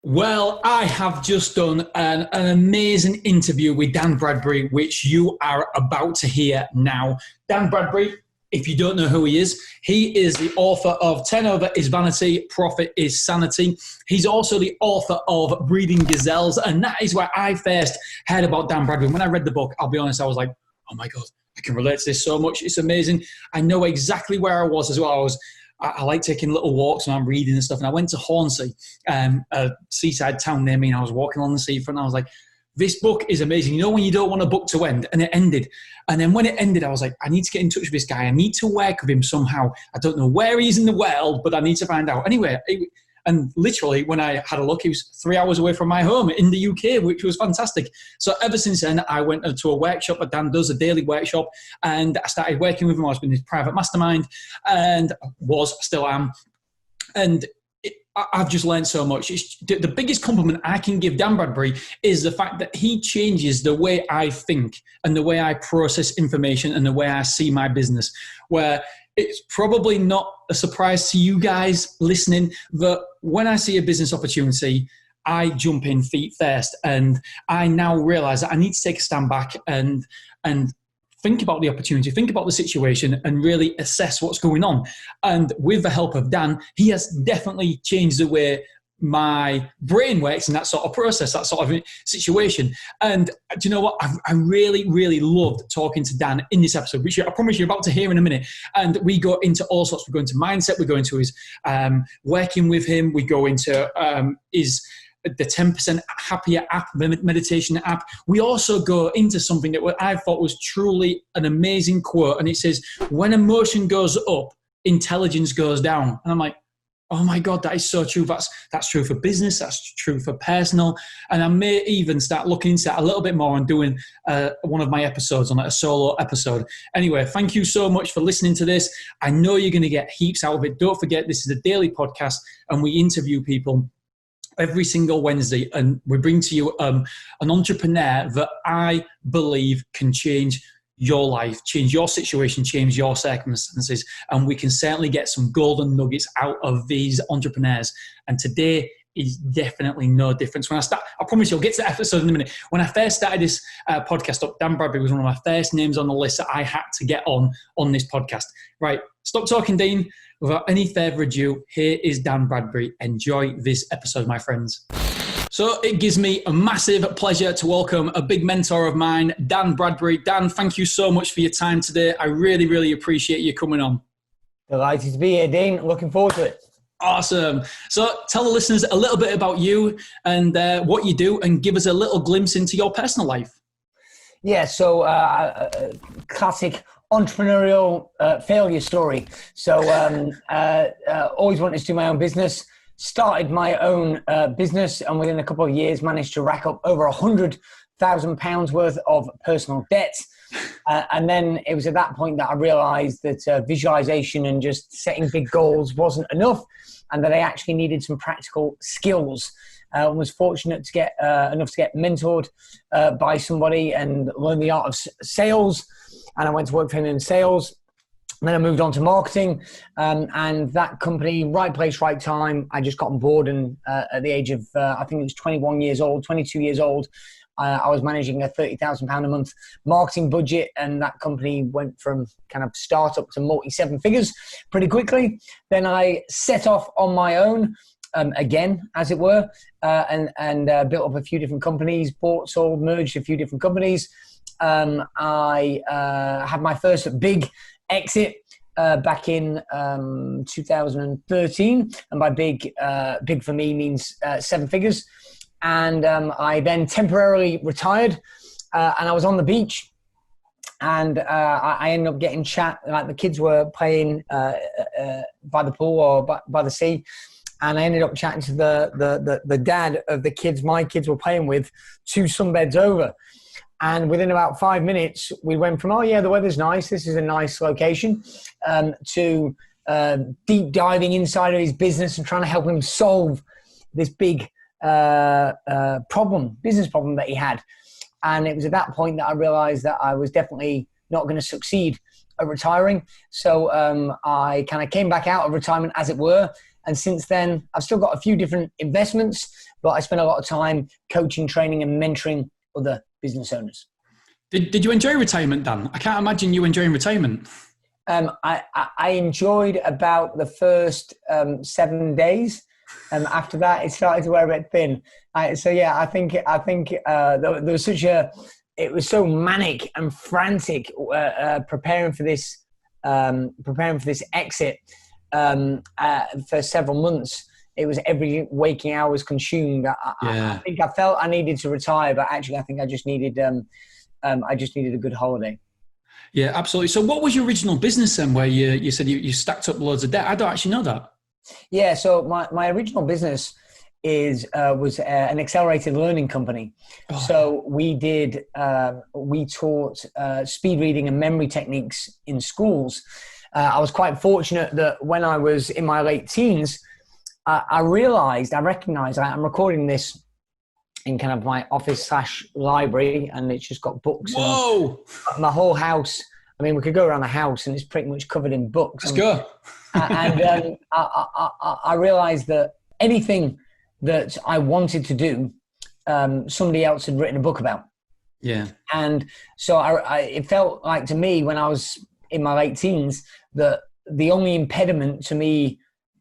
Well, I have just done an amazing interview with Dan Bradbury, which you are about to hear now. Dan Bradbury, if you don't know who he is the author of Turnover is Vanity, Profit is Sanity. He's also the author of Breeding Gazelles, and that is where I first heard about Dan Bradbury. When I read the book, I'll be honest, I was like, oh my God, I can relate to this so much. It's amazing. I know exactly where I was as well. I like taking little walks when I'm reading and stuff. And I went to Hornsey, a seaside town near me, and I was walking on the seafront. And I was like, this book is amazing. You know when you don't want a book to end, and it ended. And then when it ended, I was like, I need to get in touch with this guy. I need to work with him somehow. I don't know where he is in the world, but I need to find out. Anyway, and literally when I had a look, he was 3 hours away from my home in the UK, which was fantastic. So ever since then, I went to a workshop that Dan does, a daily workshop, and I started working with him. I was in his private mastermind and still am. And I've just learned so much. The biggest compliment I can give Dan Bradbury is the fact that he changes the way I think and the way I process information and the way I see my business, where it's probably not a surprise to you guys listening that when I see a business opportunity, I jump in feet first. And I now realize that I need to take a stand back and think about the opportunity, think about the situation, and really assess what's going on. And with the help of Dan, he has definitely changed the way my brain works in that sort of process, that sort of situation. And do you know what? I really, really loved talking to Dan in this episode, which I promise you're about to hear in a minute. And we go into all sorts. We go into mindset. We go into his working with him. We go into the 10% Happier app, meditation app. We also go into something that I thought was truly an amazing quote. And it says, when emotion goes up, intelligence goes down. And I'm like, oh my God, that is so true. That's true for business. That's true for personal. And I may even start looking into that a little bit more and doing one of my episodes on a solo episode. Anyway, thank you so much for listening to this. I know you're going to get heaps out of it. Don't forget, this is a daily podcast and we interview people every single Wednesday, and we bring to you an entrepreneur that I believe can change your life, change your situation, change your circumstances, and we can certainly get some golden nuggets out of these entrepreneurs. And today is definitely no difference. I promise you'll get to that episode in a minute. When I first started this podcast up, Dan Bradbury was one of my first names on the list that I had to get on this podcast. Right, stop talking, Dean. Without any further ado, here is Dan Bradbury. Enjoy this episode, my friends. So it gives me a massive pleasure to welcome a big mentor of mine, Dan Bradbury. Dan, thank you so much for your time today. I really, really appreciate you coming on. Delighted to be here, Dean. Looking forward to it. Awesome. So tell the listeners a little bit about you and what you do, and give us a little glimpse into your personal life. Yeah, so classic entrepreneurial failure story. So always wanted to do my own business. Started my own business, and within a couple of years managed to rack up over £100,000 worth of personal debt. And then it was at that point that I realized that visualization and just setting big goals wasn't enough, and that I actually needed some practical skills. I was fortunate to get enough to get mentored by somebody and learn the art of sales. And I went to work for him in sales. And then I moved on to marketing, and that company, right place, right time. I just got on board, and at the age of, I think it was 22 years old, I was managing a £30,000 a month marketing budget, and that company went from kind of startup to multi-seven figures pretty quickly. Then I set off on my own, again, as it were, and built up a few different companies, bought, sold, merged a few different companies. I had my first big exit back in 2013, and by big for me means seven figures. And I then temporarily retired, and I was on the beach, and I ended up getting chat, like the kids were playing by the pool or by the sea, and I ended up chatting to the dad of the kids my kids were playing with, two sunbeds over. And within about 5 minutes, we went from, oh yeah, the weather's nice, this is a nice location, to deep diving inside of his business and trying to help him solve this big business problem that he had. And it was at that point that I realized that I was definitely not going to succeed at retiring. So I kind of came back out of retirement, as it were, And since then, I've still got a few different investments, but I spend a lot of time coaching, training, and mentoring other business owners. Did you enjoy retirement, Dan? I can't imagine you enjoying retirement. I enjoyed about the first 7 days. After that, it started to wear a bit thin. I think there was it was so manic and frantic preparing for this exit for several months. It was every waking hour was consumed. I think I felt I needed to retire, but actually, I think I just needed a good holiday. Yeah, absolutely. So what was your original business then, where you said you stacked up loads of debt? I don't actually know that. Yeah, so my original business was an accelerated learning company. Oh. So we taught speed reading and memory techniques in schools. I was quite fortunate that when I was in my late teens, I recognized I'm recording this in kind of my office / library, and it's just got books. Whoa! My whole house. I mean, we could go around the house and it's pretty much covered in books. Let's go. And I realized that anything that I wanted to do, somebody else had written a book about. Yeah. And so it felt like to me when I was in my late teens that the only impediment to me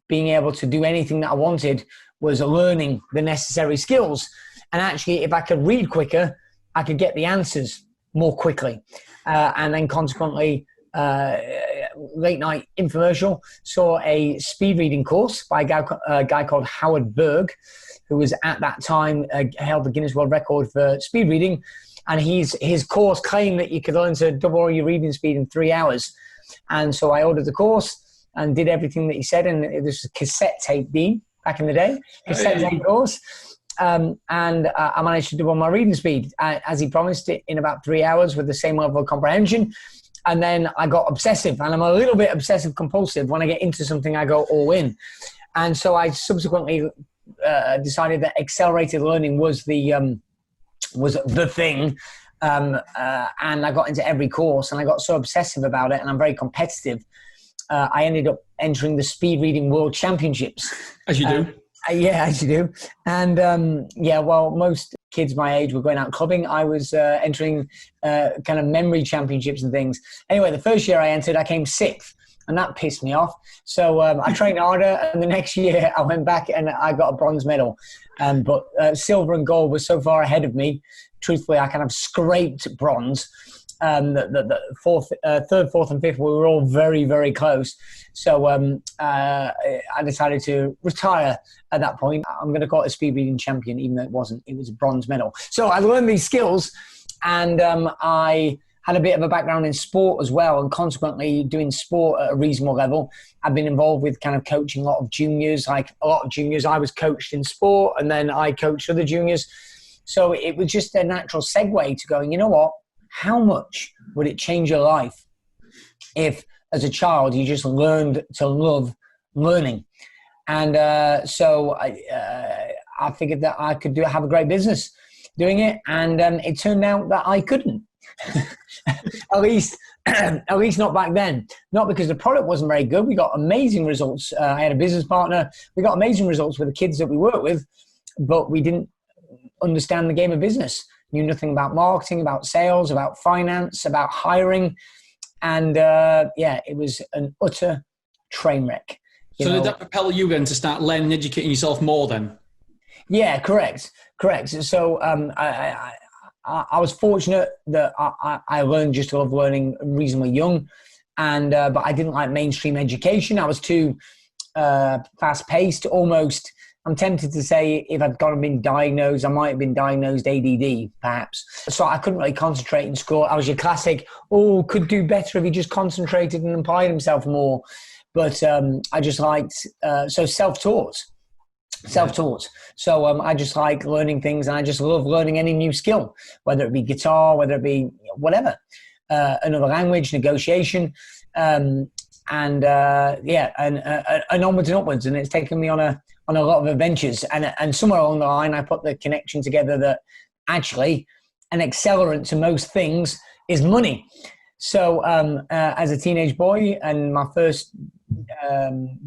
being able to do anything that I wanted was learning the necessary skills. And actually, if I could read quicker, I could get the answers more quickly. And then consequently, late night infomercial, saw a speed reading course by a guy called Howard Berg, who was at that time held the Guinness World Record for speed reading. And his course claimed that you could learn to double your reading speed in 3 hours. And so I ordered the course and did everything that he said. And it was a cassette tape, Dean, back in the day, cassette tape course. And I managed to double my reading speed, as he promised it, in about 3 hours with the same level of comprehension. And then I got obsessive, and I'm a little bit obsessive compulsive. When I get into something, I go all in. And so I subsequently decided that accelerated learning was the thing. And I got into every course, and I got so obsessive about it, and I'm very competitive. I ended up entering the speed reading world championships. As you do. Yeah, as you do. And while most kids my age were going out clubbing, I was entering kind of memory championships and things. Anyway, the first year I entered, I came 6th, and that pissed me off. So I trained harder, and the next year I went back and I got a bronze medal. But silver and gold was so far ahead of me. Truthfully, I kind of scraped bronze. The third, fourth, and fifth, we were all very, very close. So I decided to retire at that point. I'm going to call it a speed reading champion, even though it wasn't. It was a bronze medal. So I learned these skills, and I had a bit of a background in sport as well, and consequently doing sport at a reasonable level. I've been involved with kind of coaching a lot of juniors. Like a lot of juniors, I was coached in sport, and then I coached other juniors. So it was just a natural segue to going, you know what? How much would it change your life if, as a child, you just learned to love learning? And so I figured that I could have a great business doing it, and it turned out that I couldn't. at least not back then. Not because the product wasn't very good. We got amazing results. I had a business partner. We got amazing results with the kids that we worked with, but we didn't understand the game of business. Knew nothing about marketing, about sales, about finance, about hiring. And it was an utter train wreck. So did that propel you then to start learning and educating yourself more then? Yeah, correct. So I was fortunate that I learned just to love learning reasonably young. And but I didn't like mainstream education. I was too fast-paced, almost. I'm tempted to say if I'd gone and been diagnosed, I might have been diagnosed ADD, perhaps. So I couldn't really concentrate in school. I was your classic, could do better if he just concentrated and applied himself more. But I just liked, self-taught. So I just like learning things, and I just love learning any new skill, whether it be guitar, whether it be whatever, another language, negotiation, and onwards and upwards. And it's taken me on a lot of adventures, and somewhere along the line I put the connection together that actually an accelerant to most things is money. So as a teenage boy, and my first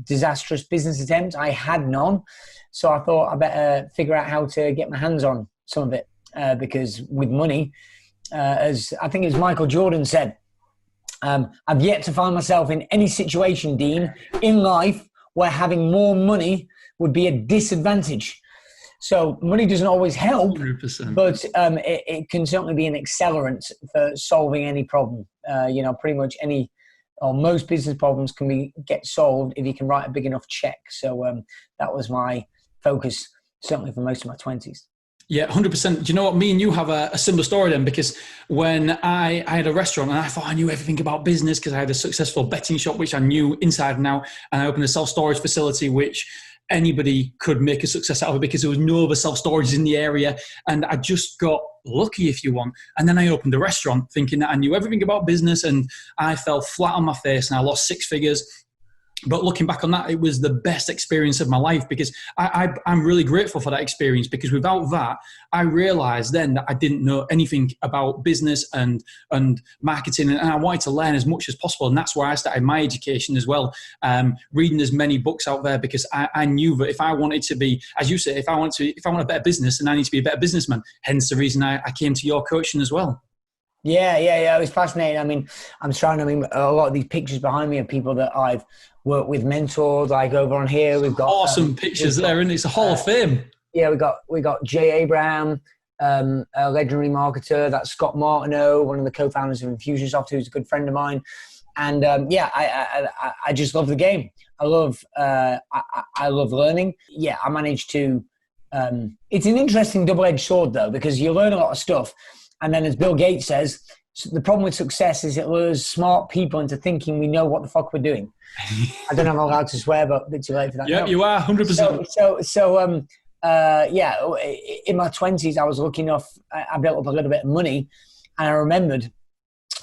disastrous business attempt. I had none. So I thought I better figure out how to get my hands on some of it because with money, as I think it was Michael Jordan said, I've yet to find myself in any situation, Dean, in life where having more money would be a disadvantage. So money doesn't always help, 100%. But it can certainly be an accelerant for solving any problem. Pretty much any or most business problems can get solved if you can write a big enough check. So that was my focus, certainly for most of my 20s. Yeah, 100%. Do you know what? Me and you have a similar story then, because when I had a restaurant and I thought I knew everything about business because I had a successful betting shop, which I knew inside and out, and I opened a self-storage facility, which anybody could make a success out of it because there was no other self-storage in the area. And I just got lucky, if you want. And then I opened a restaurant thinking that I knew everything about business, and I fell flat on my face and I lost 6 figures. But looking back on that, it was the best experience of my life because I'm really grateful for that experience, because without that, I realized then that I didn't know anything about business and marketing, and I wanted to learn as much as possible. And that's where I started my education as well, reading as many books out there, because I knew that if I wanted to be, as you say, if I want a better business, then I need to be a better businessman. Hence the reason I came to your coaching as well. Yeah. It was fascinating. I mean, a lot of these pictures behind me of people that I've worked with, mentors. Like over on here, we've got awesome pictures there, and it's a Hall of Fame. Yeah, we got Jay Abraham, a legendary marketer. That's Scott Martineau, one of the co-founders of Infusionsoft, who's a good friend of mine. And I just love the game. I love learning. Yeah, I managed to. It's an interesting double-edged sword though, because you learn a lot of stuff. And then, as Bill Gates says, the problem with success is it lures smart people into thinking we know what the fuck we're doing. I don't know if I'm allowed to swear, but a bit too late for that. Yeah, you are 100%. In my 20s, I was lucky enough. I built up a little bit of money, and I remembered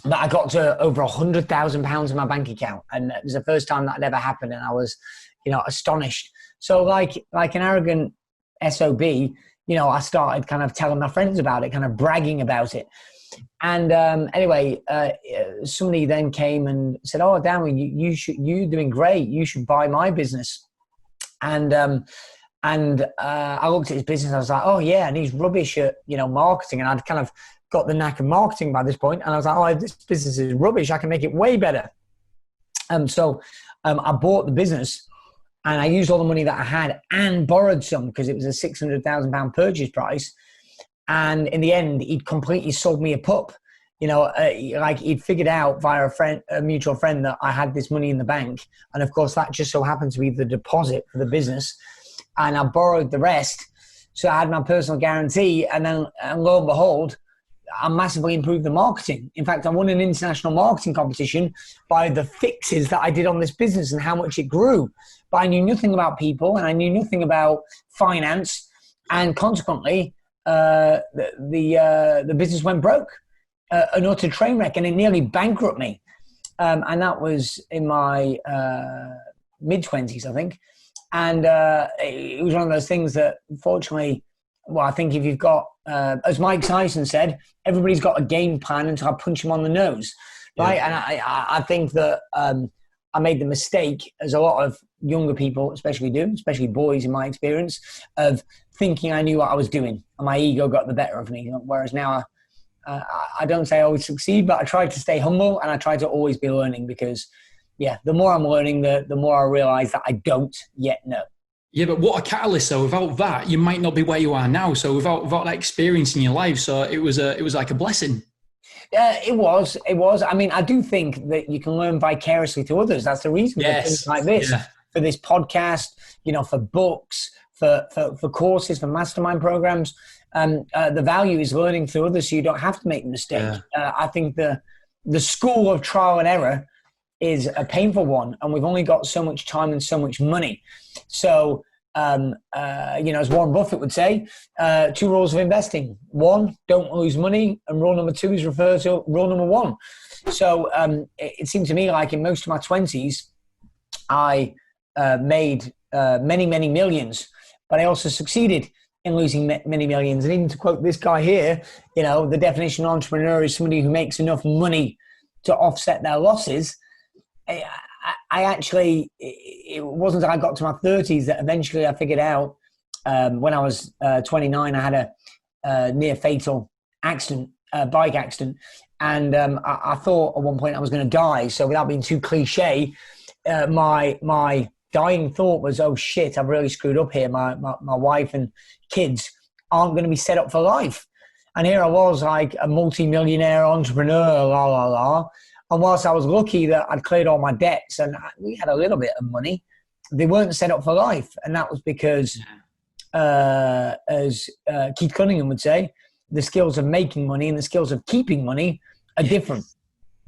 that I got to over £100,000 in my bank account, and it was the first time that had ever happened, and I was, astonished. So, like an arrogant SOB. I started kind of telling my friends about it, kind of bragging about it. And anyway, somebody then came and said, "Oh, Dan, you're doing great. You should buy my business." And I looked at his business. I was like, "Oh yeah," and he's rubbish at marketing. And I'd kind of got the knack of marketing by this point. And I was like, "Oh, this business is rubbish. I can make it way better." So I bought the business. And I used all the money that I had and borrowed some because it was a £600,000 purchase price. And in the end, he'd completely sold me a pup. He'd figured out via a mutual friend that I had this money in the bank. And of course, that just so happened to be the deposit for the business. And I borrowed the rest. So I had my personal guarantee. And then lo and behold, I massively improved the marketing. In fact, I won an international marketing competition by the fixes that I did on this business and how much it grew. But I knew nothing about people and I knew nothing about finance, and consequently, the business went broke, an utter train wreck, and it nearly bankrupted me. And that was in my mid-20s, I think. And it was one of those things that, unfortunately, I think if you've got, as Mike Tyson said, everybody's got a game plan until I punch him on the nose, right? Yeah. And I think that I made the mistake, as a lot of younger people especially do, especially boys in my experience, of thinking I knew what I was doing, and my ego got the better of me. Whereas now I don't say I always succeed, but I try to stay humble and I try to always be learning, because the more I'm learning, the more I realize that I don't yet know. Yeah, but what a catalyst! So without that, you might not be where you are now. So without that experience in your life, so it was like a blessing. It was. I mean, I do think that you can learn vicariously to others. That's the reason for things like this, for this podcast, for books, for courses, for mastermind programs. The value is learning through others, so you don't have to make a mistake. I think the school of trial and error is a painful one, and we've only got so much time and so much money. So, as Warren Buffett would say, 2 rules of investing. 1, don't lose money. And rule number 2 is refer to rule number 1. So it seemed to me like in most of my 20s, I made many, many millions, but I also succeeded in losing many millions. And even to quote this guy here, the definition of entrepreneur is somebody who makes enough money to offset their losses. I actually, it wasn't until I got to my 30s that eventually I figured out, when I was 29, I had a near fatal accident, bike accident. And I thought at one point I was going to die. So without being too cliche, my dying thought was, oh shit, I've really screwed up here. My wife and kids aren't going to be set up for life. And here I was, like a multi-millionaire entrepreneur, la, la, la. And whilst I was lucky that I'd cleared all my debts and we had a little bit of money, they weren't set up for life. And that was because, as Keith Cunningham would say, the skills of making money and the skills of keeping money are different.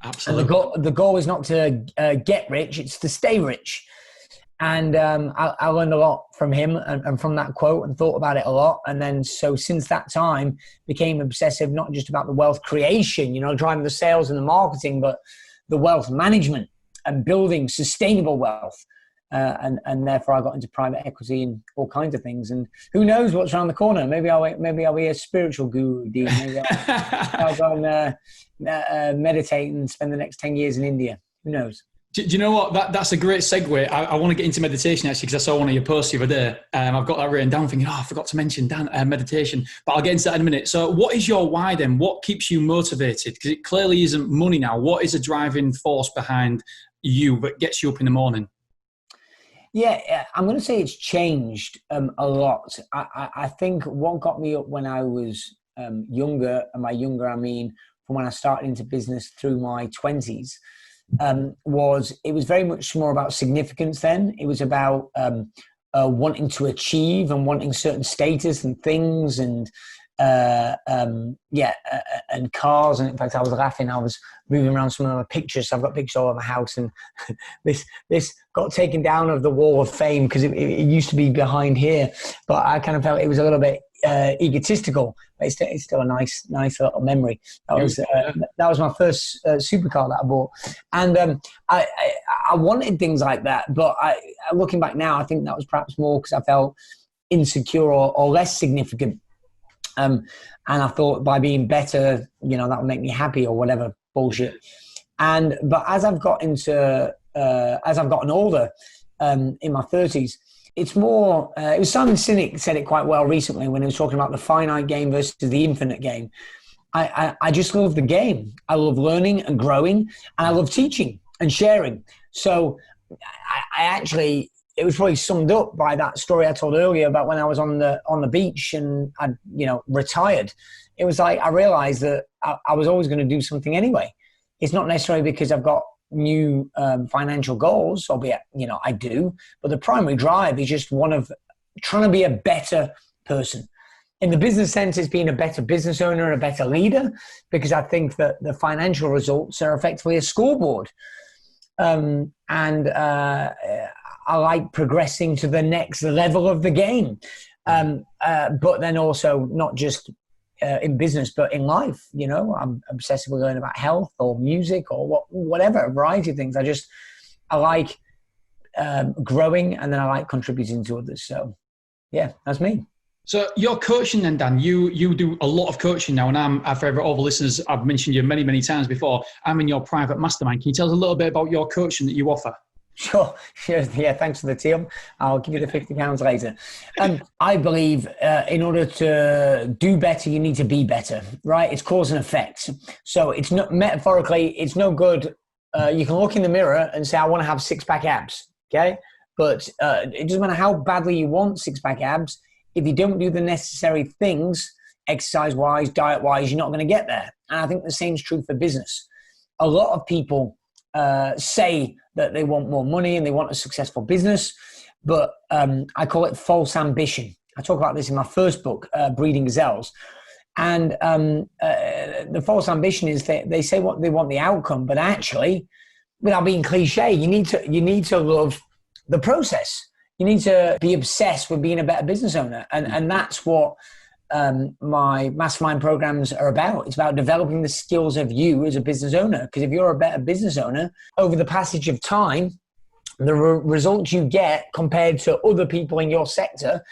Absolutely. And the goal is not to get rich, it's to stay rich. And I learned a lot from him and from that quote and thought about it a lot. And then so since that time became obsessive, not just about the wealth creation, driving the sales and the marketing, but the wealth management and building sustainable wealth. And therefore I got into private equity and all kinds of things. And who knows what's around the corner? Maybe I'll be a spiritual guru, Dean. Maybe I'll go and meditate and spend the next 10 years in India. Who knows? Do you know what? That's a great segue. I want to get into meditation actually, because I saw one of your posts the other day. I've got that written down thinking, I forgot to mention meditation, but I'll get into that in a minute. So what is your why then? What keeps you motivated? Because it clearly isn't money now. What is a driving force behind you that gets you up in the morning? Yeah, I'm going to say it's changed a lot. I think what got me up when I was younger, and by younger I mean from when I started into business through my 20s, was very much more about significance then. It was about wanting to achieve and wanting certain status and things and and cars. And in fact, I was laughing. I was moving around some of my pictures. So I've got pictures all over my house, and this got taken down of the wall of fame because it used to be behind here. But I kind of felt it was a little bit egotistical. But it's still a nice little memory. That was my first supercar that I bought, and I wanted things like that. But looking back now, I think that was perhaps more because I felt insecure or less significant. And I thought by being better, that would make me happy or whatever bullshit. But as I've gotten older, in my 30s, it's more, it was Simon Sinek said it quite well recently when he was talking about the finite game versus the infinite game. I just love the game. I love learning and growing, and I love teaching and sharing. So I actually, it was probably summed up by that story I told earlier about when I was on the beach and I, retired. It was like I realized that I was always going to do something anyway. It's not necessarily because I've got new financial goals, albeit I do, but the primary drive is just one of trying to be a better person. In the business sense, it's being a better business owner and a better leader, because I think that the financial results are effectively a scoreboard. I like progressing to the next level of the game. But then also not just in business, but in life, I'm obsessively learning about health or music or whatever, a variety of things. I like growing, and then I like contributing to others. So yeah, that's me. So your coaching then, Dan, you do a lot of coaching now, and for all the listeners, I've mentioned you many, many times before, I'm in your private mastermind. Can you tell us a little bit about your coaching that you offer? Sure. Yeah, thanks for the tip. I'll give you the £50 later. I believe in order to do better, you need to be better, right? It's cause and effect. So it's not metaphorically, it's no good. You can look in the mirror and say, I want to have six-pack abs, okay? But it doesn't matter how badly you want six-pack abs. If you don't do the necessary things, exercise-wise, diet-wise, you're not going to get there. And I think the same is true for business. A lot of people say that they want more money and they want a successful business, but I call it false ambition. I talk about this in my first book, Breeding Gazelles. And the false ambition is that they say what they want the outcome, but actually, without being cliche, you need to love the process. You need to be obsessed with being a better business owner. And that's what my mastermind programs are about. It's about developing the skills of you as a business owner. Because if you're a better business owner, over the passage of time, the results you get compared to other people in your sector,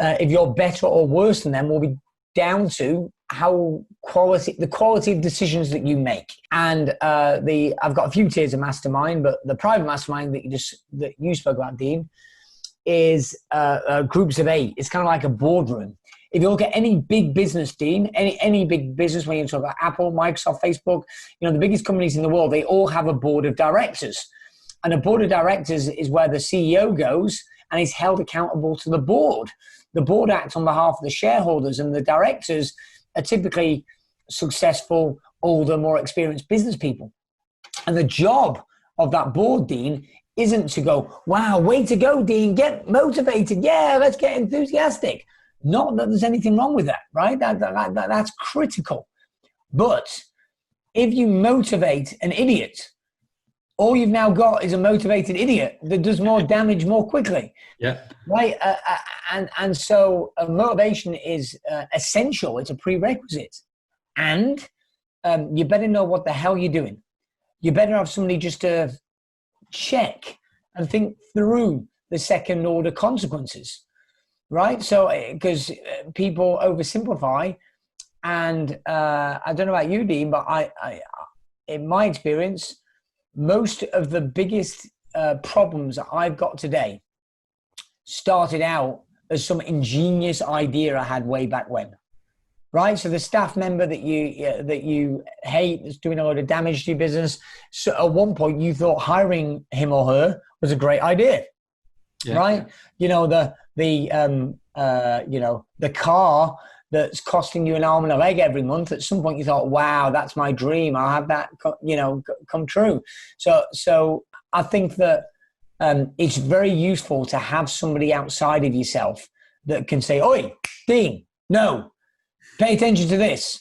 if you're better or worse than them, will be down to the quality of decisions that you make. And I've got a few tiers of mastermind, but the private mastermind that you spoke about, Dean, is groups of 8. It's kind of like a boardroom. If you look at any big business, Dean, any big business, when you talk about Apple, Microsoft, Facebook, the biggest companies in the world, they all have a board of directors. And a board of directors is where the CEO goes and is held accountable to the board. The board acts on behalf of the shareholders, and the directors are typically successful, older, more experienced business people. And the job of that board, Dean, isn't to go, wow, way to go, Dean, get motivated. Yeah, let's get enthusiastic. Not that there's anything wrong with that, right? That's critical. But if you motivate an idiot, all you've now got is a motivated idiot that does more damage more quickly. Yeah. Right. And so motivation is essential. It's a prerequisite. And you better know what the hell you're doing. You better have somebody just to check and think through the second order consequences. Right. So because people oversimplify, and I don't know about you, Dean, but I in my experience, most of the biggest problems that I've got today started out as some ingenious idea I had way back when, right? So the staff member that you hate is doing a lot of damage to your business. So at one point you thought hiring him or her was a great idea, right? The car that's costing you an arm and a leg every month. At some point you thought, wow, that's my dream. I'll have that, come true. So I think that it's very useful to have somebody outside of yourself that can say, oi, Dean, no, pay attention to this.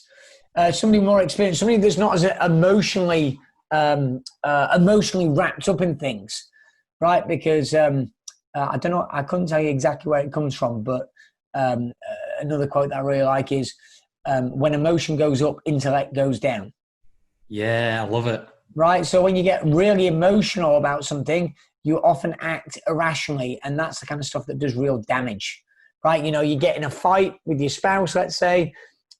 Somebody more experienced, somebody that's not as emotionally wrapped up in things, right? Because I don't know, I couldn't tell you exactly where it comes from, but another quote that I really like is, when emotion goes up, intellect goes down. Yeah, I love it. Right. So when you get really emotional about something, you often act irrationally. And that's the kind of stuff that does real damage. Right. You get in a fight with your spouse, let's say,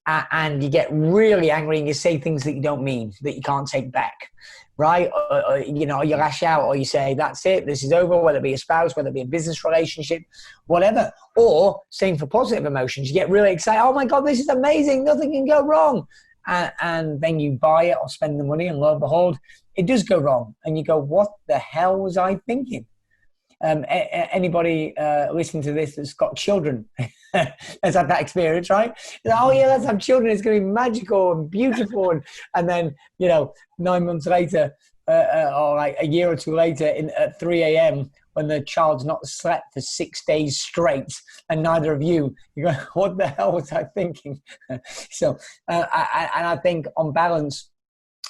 and you get really angry and you say things that you don't mean, that you can't take back. Right. Or you lash out, or you say, that's it, this is over, whether it be a spouse, whether it be a business relationship, whatever. Or same for positive emotions. You get really excited. Oh my God, this is amazing. Nothing can go wrong. And then you buy it or spend the money, and lo and behold, it does go wrong. And you go, what the hell was I thinking? Anybody listening to this that's got children has had that experience, right? Oh yeah, let's have children. It's going to be magical and beautiful. And then, 9 months later, or like a year or two later, at 3 a.m., when the child's not slept for 6 days straight, and neither of you go, what the hell was I thinking? So, I think on balance,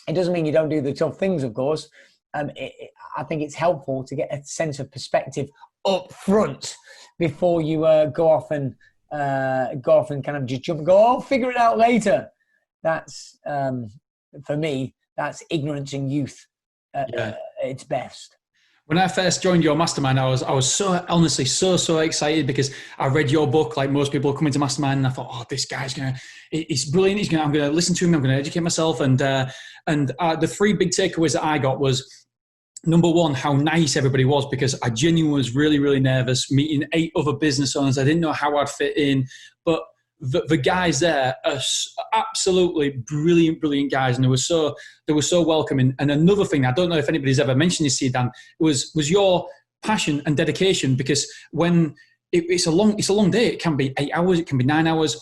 it doesn't mean you don't do the tough things, of course. I think it's helpful to get a sense of perspective up front before you go off and kind of just jump and go, I'll figure it out later. That's, for me, that's ignorance and youth at its best. When I first joined your mastermind, I was so honestly so excited, because I read your book, like most people coming to mastermind, and I thought, oh, this guy's he's brilliant. I'm going to listen to him. I'm going to educate myself. And the 3 big takeaways that I got was, number 1, how nice everybody was, because I genuinely was really, really nervous meeting 8 other business owners. I didn't know how I'd fit in, but the guys there are absolutely brilliant guys, and they were so welcoming. And another thing, I don't know if anybody's ever mentioned this to you, Dan, was your passion and dedication, because when it's a long day, it can be 8 hours, it can be 9 hours.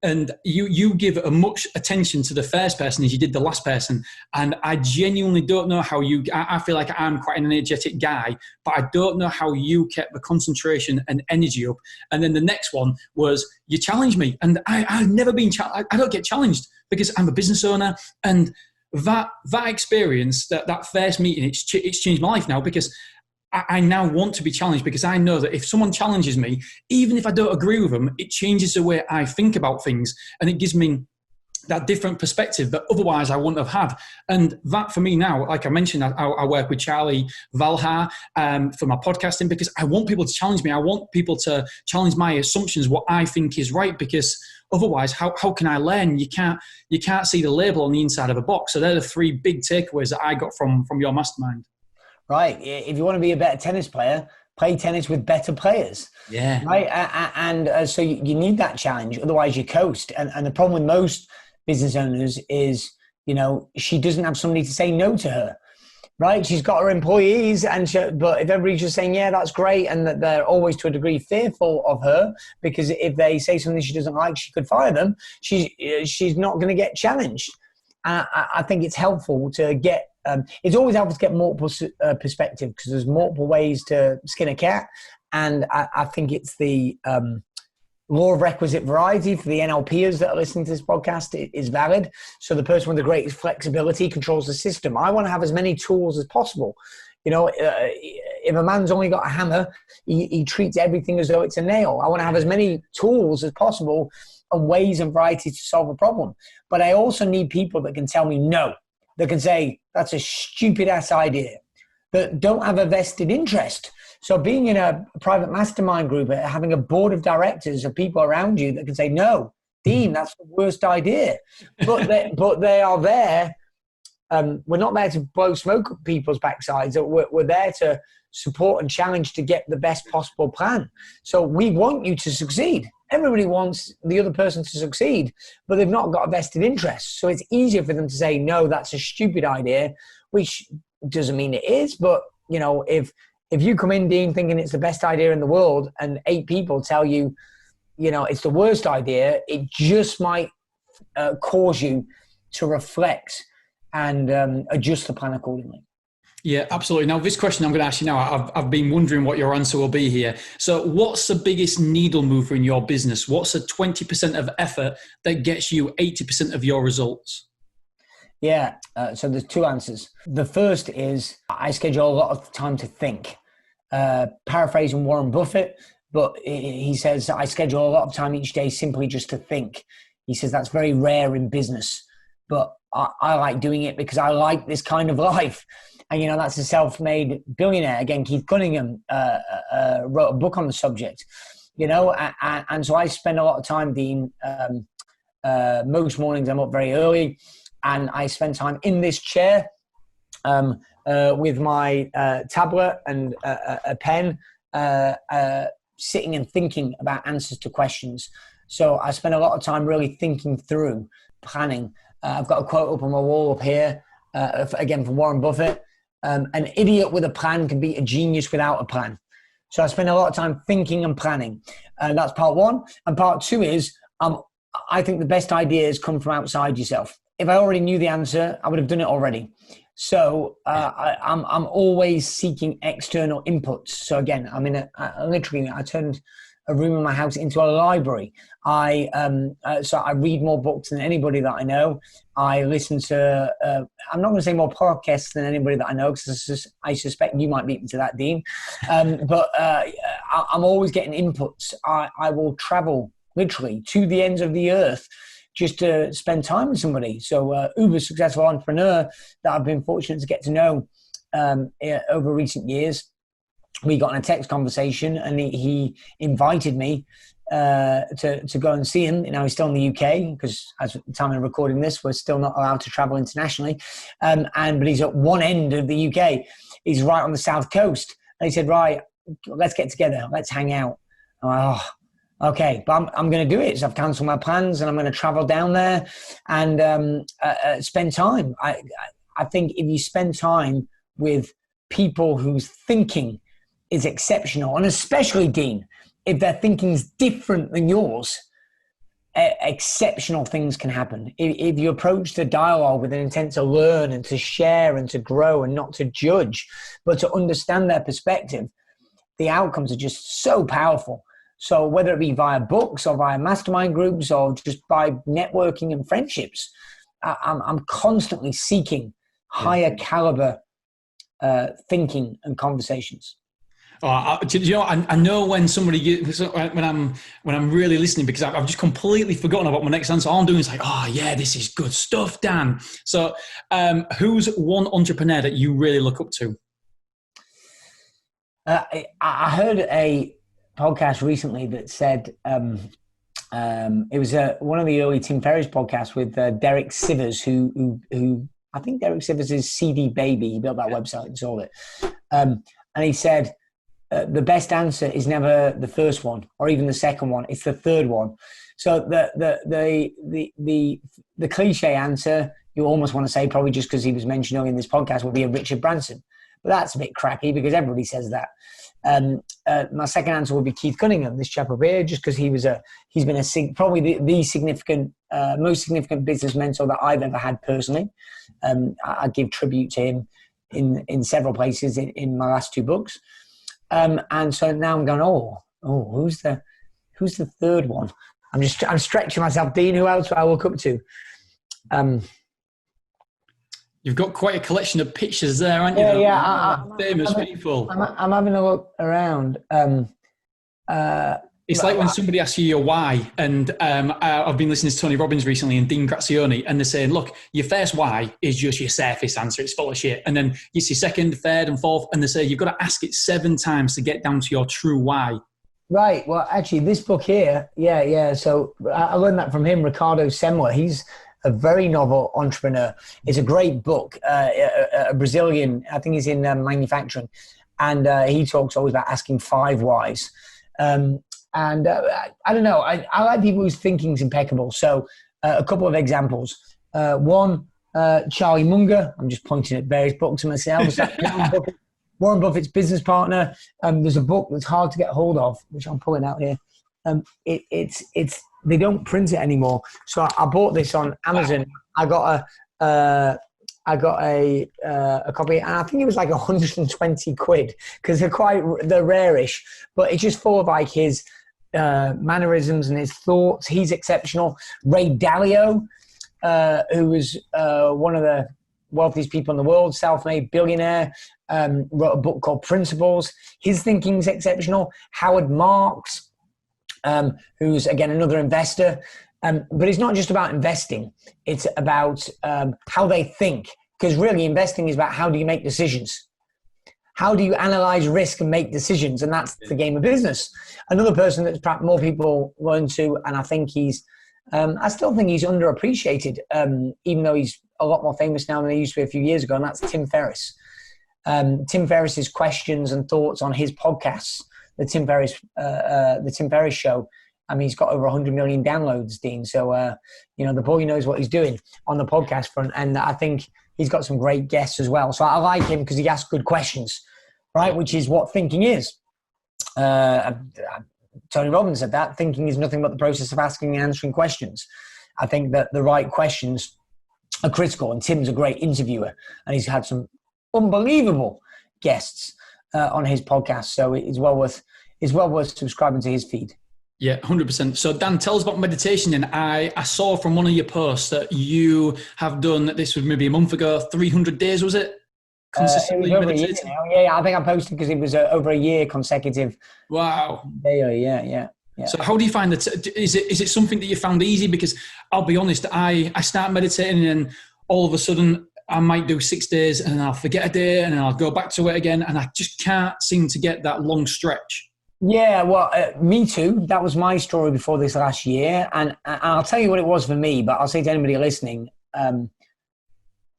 And you give as much attention to the first person as you did the last person. And I genuinely don't know how I feel like I'm quite an energetic guy, but I don't know how you kept the concentration and energy up. And then the next one was, you challenged me. And I've never been challenged. I don't get challenged because I'm a business owner. And that experience, that first meeting, it's changed my life now, because I now want to be challenged, because I know that if someone challenges me, even if I don't agree with them, it changes the way I think about things, and it gives me that different perspective that otherwise I wouldn't have had. And that for me now, like I mentioned, I work with Charlie Valhar for my podcasting, because I want people to challenge me. I want people to challenge my assumptions, what I think is right, because otherwise, how can I learn? You can't see the label on the inside of a box. So they're the three big takeaways that I got from your mastermind. Right. If you want to be a better tennis player, play tennis with better players. Yeah. Right. And so you need that challenge. Otherwise you coast. And the problem with most business owners is, she doesn't have somebody to say no to her. Right. She's got her employees, but if everybody's just saying, yeah, that's great, and that they're always to a degree fearful of her, because if they say something she doesn't like, she could fire them. She's not going to get challenged. I think it's helpful to get, it's always helpful to get multiple perspectives, because there's multiple ways to skin a cat. And I think it's the law of requisite variety for the NLPers that are listening to this podcast is valid. So the person with the greatest flexibility controls the system. I want to have as many tools as possible. If a man's only got a hammer, he treats everything as though it's a nail. I want to have as many tools as possible and ways and varieties to solve a problem. But I also need people that can tell me no, that can say, that's a stupid ass idea, that don't have a vested interest. So being in a private mastermind group, having a board of directors of people around you that can say, no, Dean, that's the worst idea. But they are there. We're not there to blow smoke up people's backsides. We're there to support and challenge to get the best possible plan. So we want you to succeed. Everybody wants the other person to succeed, but they've not got a vested interest. So it's easier for them to say, no, that's a stupid idea, which doesn't mean it is. But, if you come in, Dean, thinking it's the best idea in the world, and 8 people tell you, it's the worst idea, it just might cause you to reflect and adjust the plan accordingly. Yeah, absolutely. Now, this question I'm going to ask you now, I've been wondering what your answer will be here. So what's the biggest needle mover in your business? What's the 20% of effort that gets you 80% of your results? Yeah, so there's 2 answers. The first is I schedule a lot of time to think. Paraphrasing Warren Buffett, but he says, I schedule a lot of time each day simply just to think. He says that's very rare in business, but I like doing it because I like this kind of life. And, that's a self-made billionaire. Again, Keith Cunningham wrote a book on the subject, and so I spend a lot of time, Dean. Most mornings I'm up very early, and I spend time in this chair with my tablet and a pen, sitting and thinking about answers to questions. So I spend a lot of time really thinking through, planning. I've got a quote up on my wall up here, again from Warren Buffett. An idiot with a plan can beat a genius without a plan. So I spend a lot of time thinking and planning. And that's part 1. And part 2 is I think the best ideas come from outside yourself. If I already knew the answer, I would have done it already. So I'm always seeking external inputs. So again, I mean, literally, I turned a room in my house into a library. So I read more books than anybody that I know. I listen to, I'm not going to say more podcasts than anybody that I know, because I suspect you might beat me to that, Dean. But I'm always getting inputs. I will travel literally to the ends of the earth just to spend time with somebody. So uber successful entrepreneur that I've been fortunate to get to know over recent years, we got in a text conversation, and he invited me to go and see him. He's still in the UK, because at the time of recording this, we're still not allowed to travel internationally. But he's at one end of the UK. He's right on the south coast. And he said, right, let's get together. Let's hang out. I'm like, oh, okay, but I'm going to do it. So I've cancelled my plans, and I'm going to travel down there and spend time. I think if you spend time with people whose thinking is exceptional, and especially, Dean, if their thinking's different than yours, exceptional things can happen. If you approach the dialogue with an intent to learn and to share and to grow and not to judge, but to understand their perspective, the outcomes are just so powerful. So whether it be via books or via mastermind groups or just by networking and friendships, I'm constantly seeking higher caliber thinking and conversations. Do you know? I know when when I'm really listening because I've just completely forgotten about my next answer. All I'm doing is like, oh yeah, this is good stuff, Dan. So, who's one entrepreneur that you really look up to? I heard a podcast recently that said it was one of the early Tim Ferriss podcasts with Derek Sivers, who I think Derek Sivers is CD Baby. He built that website and sold it, and he said the best answer is never the first one or even the second one; it's the third one. So the cliche answer you almost want to say, probably just because he was mentioned earlier in this podcast, would be a Richard Branson. But that's a bit crappy because everybody says that. My second answer would be Keith Cunningham, this chap over here, just because he's been probably the significant, most significant business mentor that I've ever had personally. I give tribute to him in several places in my last two books. And so now I'm going, who's the third one? I'm stretching myself. Dean, who else do I look up to? You've got quite a collection of pictures there, aren't you? Yeah. Famous people. I'm having a look around. It's like when somebody asks you your why, and I've been listening to Tony Robbins recently and Dean Grazioni, and they're saying, look, your first why is just your surface answer. It's full of shit. And then it's your second, third, and fourth, and they say you've got to ask it 7 times to get down to your true why. Right. Well, actually, this book here, yeah. So I learned that from him, Ricardo Semler. He's a very novel entrepreneur. It's a great book, a Brazilian, I think he's in manufacturing. And he talks always about asking 5 whys. I don't know, I like people whose thinking's impeccable. So a couple of examples. One, Charlie Munger. I'm just pointing at various books myself. Warren Buffett's business partner. There's a book that's hard to get hold of, which I'm pulling out here. It's they don't print it anymore. So I bought this on Amazon. I got a copy, and I think it was like 120 quid because they're rarish. But it's just full of like his mannerisms and his thoughts. He's exceptional. Ray Dalio, who was one of the wealthiest people in the world, self-made billionaire, wrote a book called Principles. His thinking's exceptional. Howard Marks, who's again another investor, but it's not just about investing. It's about how they think, because really investing is about how do you make decisions, how do you analyze risk and make decisions, and that's the game of business. Another person that perhaps more people learn to, and I think I still think he's underappreciated, even though he's a lot more famous now than he used to be a few years ago, and that's Tim Ferriss. Tim Ferriss's questions and thoughts on his podcasts, the Tim Ferriss Show. I mean, he's got over 100 million downloads, Dean. So, the boy knows what he's doing on the podcast front. And I think he's got some great guests as well. So I like him because he asks good questions, right? Which is what thinking is. Tony Robbins said that. Thinking is nothing but the process of asking and answering questions. I think that the right questions are critical. And Tim's a great interviewer. And he's had some unbelievable guests on his podcast. So it's well worth subscribing to his feed. Yeah, 100%. So Dan, tell us about meditation. And I saw from one of your posts that you have done, this was maybe a month ago, 300 days, was it? Consistently it was over a year now. Yeah, I think I posted because it was over a year consecutive. Wow. Yeah. So how do you find that? Is it something that you found easy? Because I'll be honest, I start meditating and all of a sudden I might do 6 days and I'll forget a day and then I'll go back to it again. And I just can't seem to get that long stretch. Yeah, well, me too. That was my story before this last year. And I'll tell you what it was for me, but I'll say to anybody listening,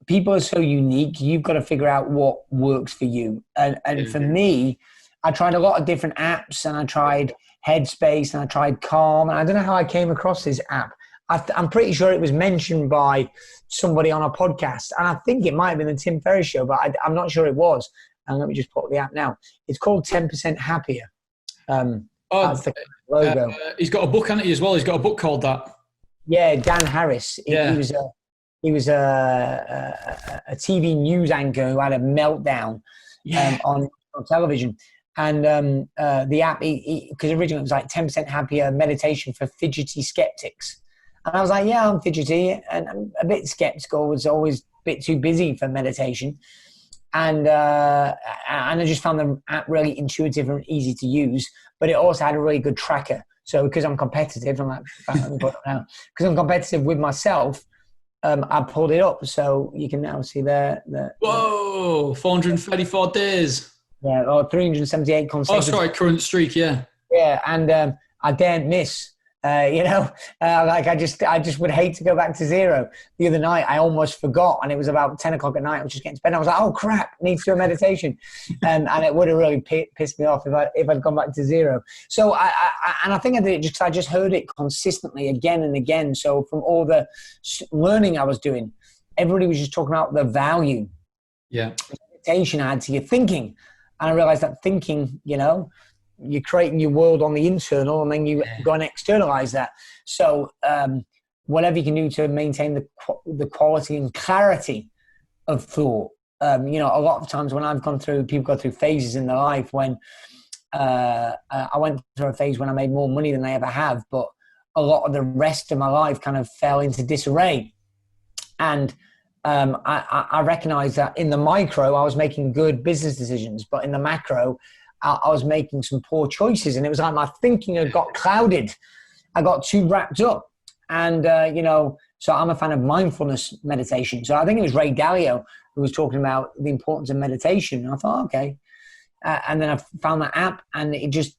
people are so unique. You've got to figure out what works for you. And for me, I tried a lot of different apps, and I tried Headspace and I tried Calm. And I don't know how I came across this app. I'm pretty sure it was mentioned by somebody on a podcast. And I think it might have been the Tim Ferriss Show, but I'm not sure it was. And let me just put the app now. It's called 10% Happier. That's the logo. He's got a book on it as well. He's got a book called that. Yeah, Dan Harris. He was a TV news anchor who had a meltdown on television. And the app, because originally it was like 10% Happier meditation for fidgety skeptics. And I was like, yeah, I'm fidgety and I'm a bit skeptical. Was always a bit too busy for meditation. And I just found the app really intuitive and easy to use, but it also had a really good tracker. So because I'm competitive, because I'm competitive with myself, I pulled it up. So you can now see there. Whoa, 434 days. Yeah, or 378 consecutive. Oh, sorry, current streak, yeah. Yeah, and I daren't miss. Like I just would hate to go back to zero. The other night, I almost forgot, and it was about 10 o'clock at night. I was just getting to bed. And I was like, "Oh crap, need to do a meditation," and it would have really pissed me off if I'd gone back to zero. So I think I did it just because I just heard it consistently again and again. So from all the learning I was doing, everybody was just talking about the value, meditation adds to your thinking, and I realized that thinking, you're creating your world on the internal, and then you go and externalize that. So whatever you can do to maintain the quality and clarity of thought. A lot of times when people go through phases in their life when I went through a phase when I made more money than I ever have, but a lot of the rest of my life kind of fell into disarray. And I recognized that in the micro, I was making good business decisions, but in the macro, I was making some poor choices, and it was like my thinking had got clouded. I got too wrapped up, and so I'm a fan of mindfulness meditation. So I think it was Ray Dalio who was talking about the importance of meditation. And I thought, okay, and then I found that app, and it just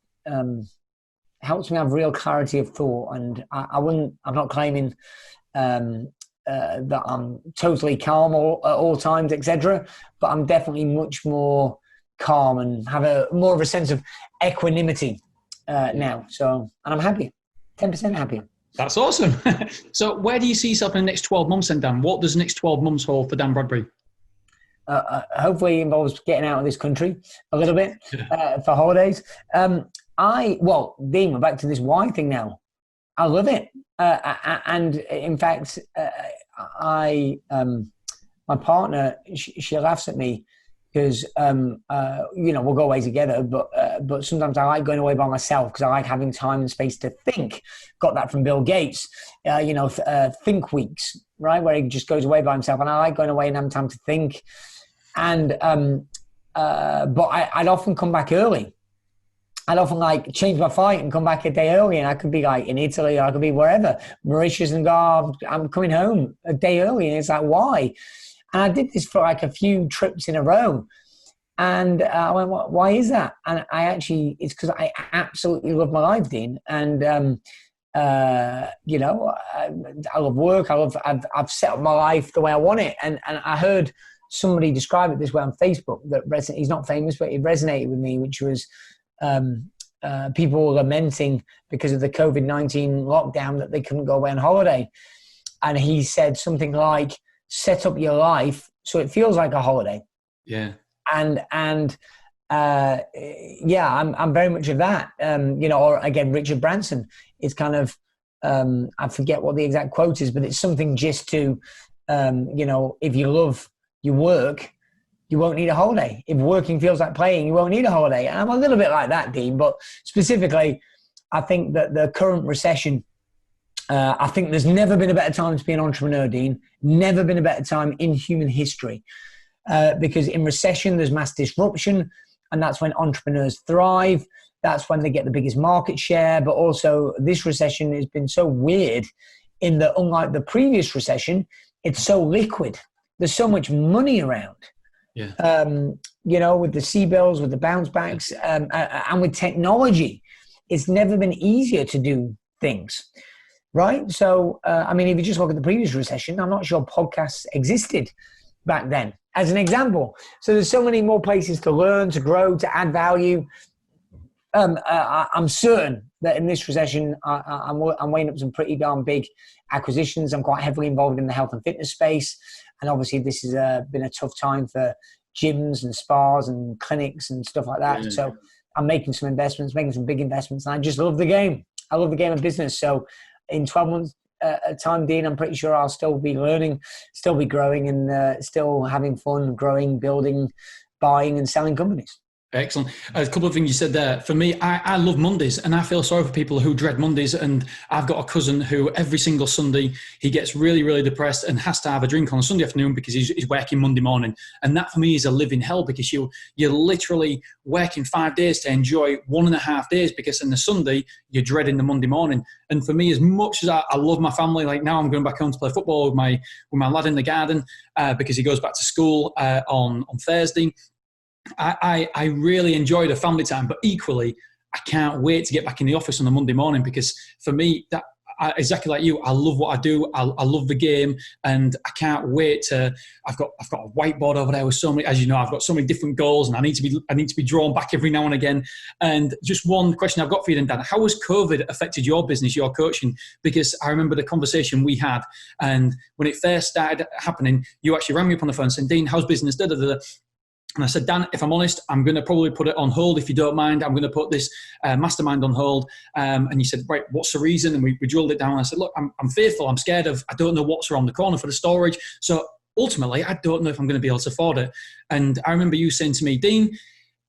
helps me have real clarity of thought. And I'm not claiming that I'm totally calm at all times, etc. But I'm definitely much more calm and have more of a sense of equanimity now. So, and I'm happy, 10% happy. That's awesome. So where do you see yourself in the next 12 months then, Dan? What does the next 12 months hold for Dan Bradbury? Hopefully involves getting out of this country a little bit for holidays. Dean, we're back to this wine thing now. I love it. And in fact, my partner, she laughs at me, because we'll go away together, but sometimes I like going away by myself because I like having time and space to think. Got that from Bill Gates, think weeks, right, where he just goes away by himself, and I like going away and having time to think. And but I'd often come back early. I'd often change my flight and come back a day early, and I could be in Italy, or I could be wherever, Mauritius, and go, I'm coming home a day early, and it's like, why? And I did this for a few trips in a row. And I went, why is that? And it's because I absolutely love my life, Dean. And, I love work. I've set up my life the way I want it. And I heard somebody describe it this way on Facebook he's not famous, but it resonated with me, which was people lamenting because of the COVID-19 lockdown that they couldn't go away on holiday. And he said something like, set up your life so it feels like a holiday. Yeah. And I'm very much of that. Or again, Richard Branson, it's kind of I forget what the exact quote is, but it's something just to if you love your work, you won't need a holiday. If working feels like playing, you won't need a holiday. And I'm a little bit like that, Dean, but specifically I think that the current recession, I think there's never been a better time to be an entrepreneur, Dean. Never been a better time in human history. Because in recession, there's mass disruption, and that's when entrepreneurs thrive. That's when they get the biggest market share. But also, this recession has been so weird in that, unlike the previous recession, it's so liquid. There's so much money around. Yeah. With the C-bills, with the bounce backs, and with technology, it's never been easier to do things. Right. So, if you just look at the previous recession, I'm not sure podcasts existed back then, as an example. So there's so many more places to learn, to grow, to add value. I'm certain that in this recession, I'm weighing up some pretty darn big acquisitions. I'm quite heavily involved in the health and fitness space. And obviously this has been a tough time for gyms and spas and clinics and stuff like that. Yeah. So I'm making some big investments. And I just love the game. I love the game of business. So in 12 months time, Dean, I'm pretty sure I'll still be learning, still be growing, and still having fun, growing, building, buying and selling companies. Excellent. A couple of things you said there. For me, I love Mondays, and I feel sorry for people who dread Mondays. And I've got a cousin who every single Sunday, he gets really, really depressed and has to have a drink on a Sunday afternoon because he's working Monday morning. And that for me is a living hell, because you're literally working 5 days to enjoy 1.5 days, because in the Sunday, you're dreading the Monday morning. And for me, as much as I love my family, like now I'm going back home to play football with my lad in the garden because he goes back to school on Thursday. I really enjoy the family time, but equally, I can't wait to get back in the office on a Monday morning, because for me, exactly like you, I love what I do. I love the game, and I can't wait to. I've got a whiteboard over there with so many, as you know, I've got so many different goals, and I need to be drawn back every now and again. And just one question I've got for you, then, Dan: how has COVID affected your business, your coaching? Because I remember the conversation we had, and when it first started happening, you actually rang me up on the phone saying, "Dean, how's business?" Da da da. And I said, Dan, if I'm honest, I'm going to probably put it on hold if you don't mind. I'm going to put this mastermind on hold. And you said, right, what's the reason? And we drilled it down. And I said, look, I'm fearful. I'm scared I don't know what's around the corner for the storage. So ultimately, I don't know if I'm going to be able to afford it. And I remember you saying to me, Dean,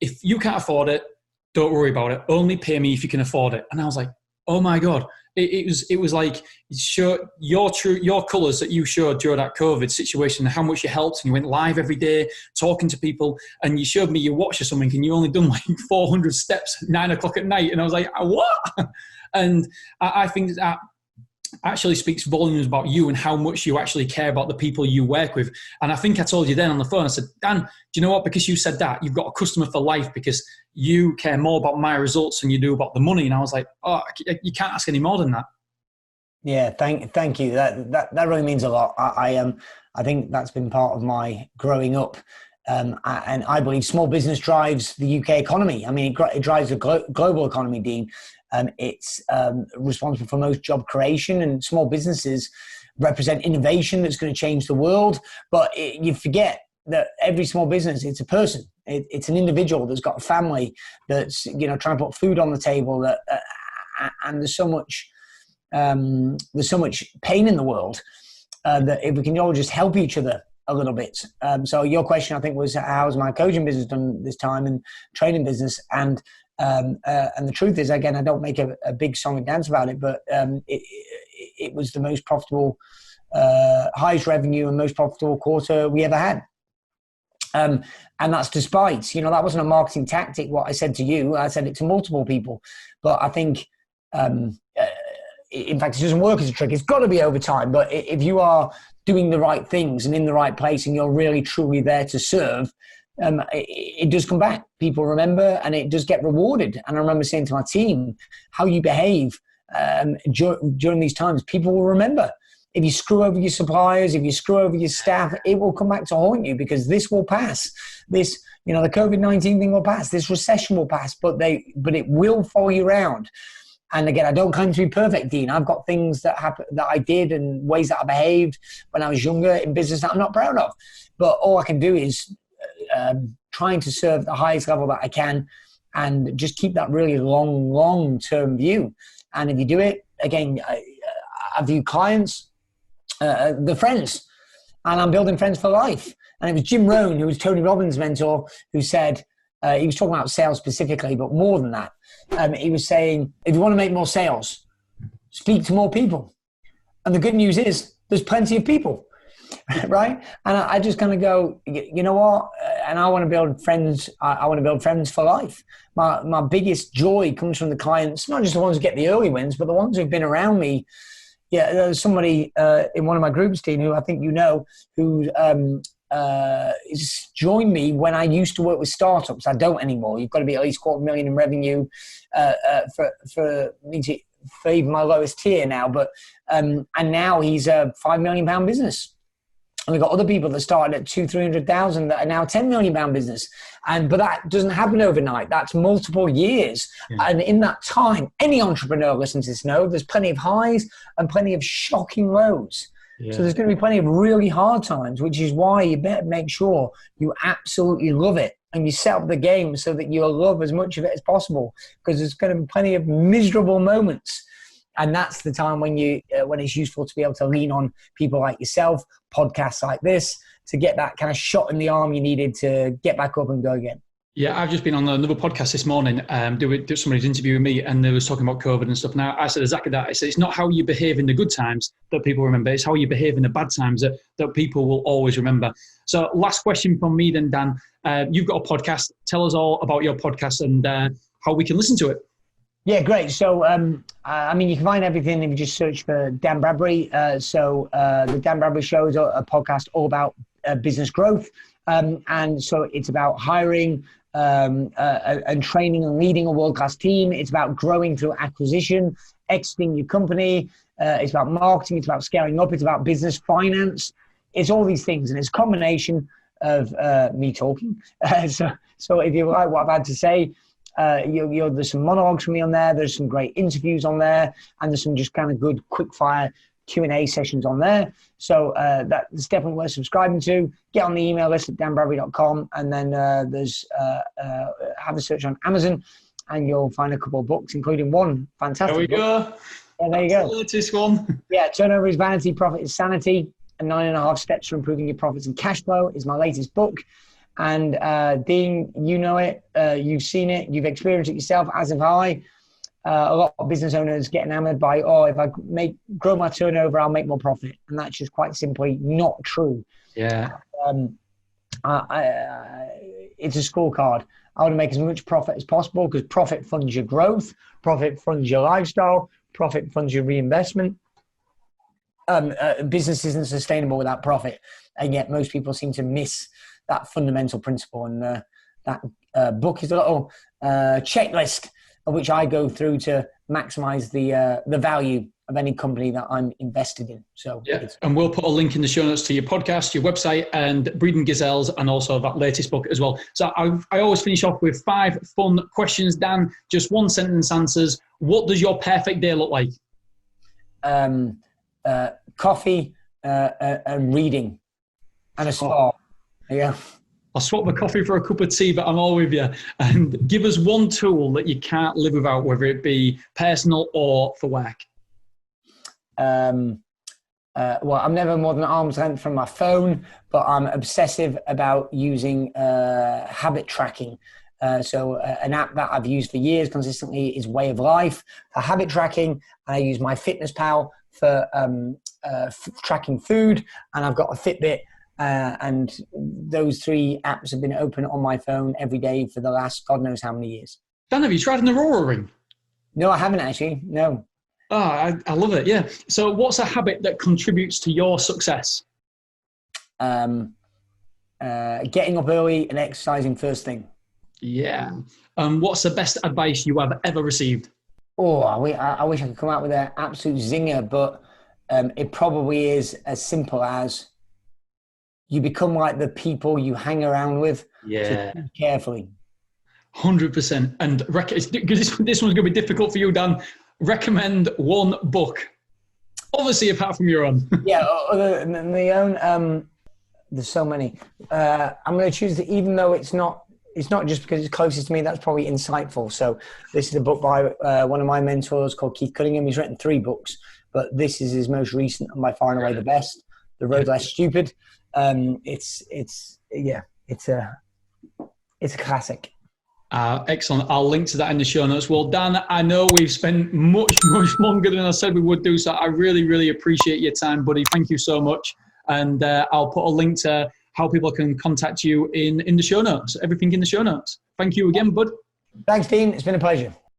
if you can't afford it, don't worry about it. Only pay me if you can afford it. And I was like, oh my God. It was like, show your colours that you showed during that COVID situation, how much you helped, and you went live every day talking to people, and you showed me your watch or something, and you only done like 400 steps at 9 o'clock at night, and I was like, what? And I think that actually speaks volumes about you and how much you actually care about the people you work with. And I think I told you then on the phone, I said, Dan, do you know what? Because you said that, you've got a customer for life, because you care more about my results than you do about the money. And I was like, oh, you can't ask any more than that. Yeah, thank you. That really means a lot. I think that's been part of my growing up. And I believe small business drives the UK economy. I mean, it drives the global economy, Dean. It's responsible for most job creation, and small businesses represent innovation that's going to change the world. But you forget that every small business, it's a person. It's an individual that's got a family that's trying to put food on the table. And there's so much pain in the world that if we can all just help each other a little bit. So your question, I think, was how's my coaching business done this time, and training business, and the truth is, again, I don't make a big song and dance about it, but it was the most profitable, highest revenue and most profitable quarter we ever had. And that's despite, that wasn't a marketing tactic, what I said to you. I said it to multiple people. But I think, in fact, it doesn't work as a trick. It's got to be over time. But if you are doing the right things and in the right place, and you're really, truly there to serve, it does come back. People remember, and it does get rewarded. And I remember saying to my team, how you behave during these times, people will remember. If you screw over your suppliers, if you screw over your staff, it will come back to haunt you, because this will pass. This, the COVID-19 thing will pass. This recession will pass, but it will follow you around. And again, I don't claim to be perfect, Dean. I've got things that happened, that I did, and ways that I behaved when I was younger in business that I'm not proud of. But all I can do is trying to serve the highest level that I can, and just keep that really long-term view. And if you do it, again, I view clients, the friends, and I'm building friends for life. And it was Jim Rohn, who was Tony Robbins' mentor, who said, he was talking about sales specifically, but more than that. He was saying, if you want to make more sales, speak to more people. And the good news is there's plenty of people, right? And I just kind of go, you know what? And I want to build friends. I want to build friends for life. My biggest joy comes from the clients, not just the ones who get the early wins, but the ones who've been around me. Yeah, there's somebody in one of my groups, Dean, who I think you know, who joined me when I used to work with startups. I don't anymore. You've got to be at least $250,000 in revenue for me to even my lowest tier now. But and now he's a £5 million business. And we've got other people that started at 200,000-300,000 that are now £10 million business. But that doesn't happen overnight. That's multiple years. Yeah. And in that time, any entrepreneur listens to this know there's plenty of highs and plenty of shocking lows. Yeah. So there's going to be plenty of really hard times, which is why you better make sure you absolutely love it, and you set up the game so that you'll love as much of it as possible, because there's going to be plenty of miserable moments. And that's the time when it's useful to be able to lean on people like yourself, podcasts like this, to get that kind of shot in the arm you needed to get back up and go again. Yeah, I've just been on another podcast this morning. Somebody's interviewing me, and they was talking about COVID and stuff. Now, I said exactly that. I said it's not how you behave in the good times that people remember; it's how you behave in the bad times that people will always remember. So, last question from me, then, Dan. You've got a podcast. Tell us all about your podcast and how we can listen to it. Yeah, great. So, I mean, you can find everything if you just search for Dan Bradbury. The Dan Bradbury Show is a podcast all about business growth. And so it's about hiring and training and leading a world-class team. It's about growing through acquisition, exiting your company. It's about marketing. It's about scaling up. It's about business finance. It's all these things. And it's a combination of me talking. So if you like what I've had to say, there's some monologues from me on there. There's some great interviews on there. And there's some just kind of good quick-fire Q&A sessions on there. So that's definitely worth subscribing to. Get on the email list at danbradbury.com, and then have a search on Amazon, and you'll find a couple of books, including one fantastic book. Go. Yeah, there you go. The latest one. Yeah, Turnover is Vanity, Profit is Sanity, and 9.5 Steps for Improving Your Profits and Cash Flow is my latest book. And Dean, you know it, you've seen it, you've experienced it yourself, as have I. A lot of business owners get enamored by, if I grow my turnover, I'll make more profit. And that's just quite simply not true. Yeah. It's a scorecard. I want to make as much profit as possible because profit funds your growth, profit funds your lifestyle, profit funds your reinvestment. Business isn't sustainable without profit. And yet most people seem to miss that fundamental principle. And that book is a little checklist of which I go through to maximize the value of any company that I'm invested in. So yeah, and we'll put a link in the show notes to your podcast, your website, and Breeding Gazelles, and also that latest book as well. So I always finish off with 5 fun questions, Dan. Just 1 sentence answers. What does your perfect day look like? Coffee and reading and a spa. Yeah. I'll swap the coffee for a cup of tea, but I'm all with you. And give us 1 tool that you can't live without, whether it be personal or for work. Well, I'm never more than arm's length from my phone, but I'm obsessive about using habit tracking. So an app that I've used for years consistently is Way of Life for habit tracking. I use MyFitnessPal for tracking food, and I've got a Fitbit. And those 3 apps have been open on my phone every day for the last God knows how many years. Dan, have you tried an Aurora ring? No, I haven't actually. No. Oh, I love it. Yeah. So what's a habit that contributes to your success? Getting up early and exercising first thing. Yeah. What's the best advice you have ever received? Oh, I wish I could come out with an absolute zinger, but it probably is as simple as you become like the people you hang around with. Yeah. So carefully. 100%. And this one's going to be difficult for you, Dan. Recommend 1 book. Obviously, apart from your own. Yeah, other than my own. There's so many. I'm going to choose even though it's not just because it's closest to me, that's probably insightful. So this is a book by one of my mentors called Keith Cunningham. He's written 3 books, but this is his most recent and by far and away the best. The Road Less Stupid. It's a classic. Excellent. I'll link to that in the show notes. Well, Dan, I know we've spent much longer than I said we would do, so I really, really appreciate your time, buddy. Thank you so much. And I'll put a link to how people can contact you in the show notes, everything in the show notes. Thank you again, bud. Thanks, Dean. It's been a pleasure.